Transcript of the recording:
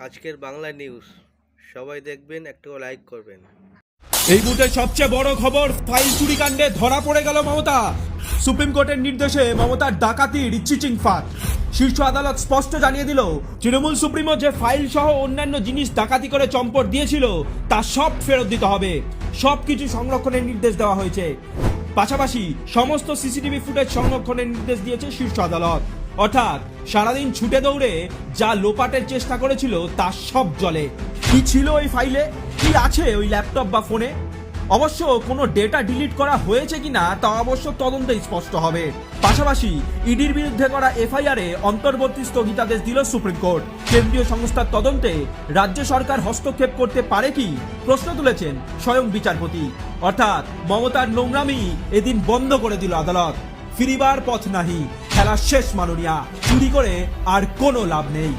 আজকের বাংলা নিউজ সবাই দেখবেন, একটা লাইক করবেন। এই মুহূর্তের সবচেয়ে বড় খবর, ফাইল চুরি কাণ্ডে ধরা পড়ে গেল মমতা। সুপ্রিম কোর্টের নির্দেশে মমতার ডাকাতির চিচিং ফাঁদ। শীর্ষ আদালত স্পষ্ট জানিয়ে দিল, তৃণমূল সুপ্রিমো যে ফাইল সহ অন্যান্য জিনিস ডাকাতি করে চম্পট দিয়েছিল তা সব ফেরত দিতে হবে। সবকিছু সংরক্ষণের নির্দেশ দেওয়া হয়েছে। পাশাপাশি সমস্ত সিসিটিভি ফুটেজ সংরক্ষণের নির্দেশ দিয়েছে শীর্ষ আদালত। অর্থাৎ সারাদিন ছুটে দৌড়ে যা লোপাটের চেষ্টা করেছিল তা সব জলে। কি ছিল ওই ফাইলে, কি আছে ওই ল্যাপটপ বা ফোনে, অবশ্য কোনো ডেটা ডিলিট করা হয়েছে কিনা তা অবশ্য তদন্তে স্পষ্ট হবে। পাশাপাশি ইডির বিরুদ্ধে করা এফআইআরে অন্তর্বর্তী স্থগিতাদেশ দিল সুপ্রিম কোর্ট। কেন্দ্রীয় সংস্থার তদন্তে রাজ্য সরকার হস্তক্ষেপ করতে পারে কি, প্রশ্ন তুলেছেন স্বয়ং বিচারপতি। অর্থাৎ মমতার নোংরামি এদিন বন্ধ করে দিল আদালত। ফিরিবার পথ নাহি, খেলা শেষ মাননীয়া, চুরি করে আর কোনো লাভ নেই।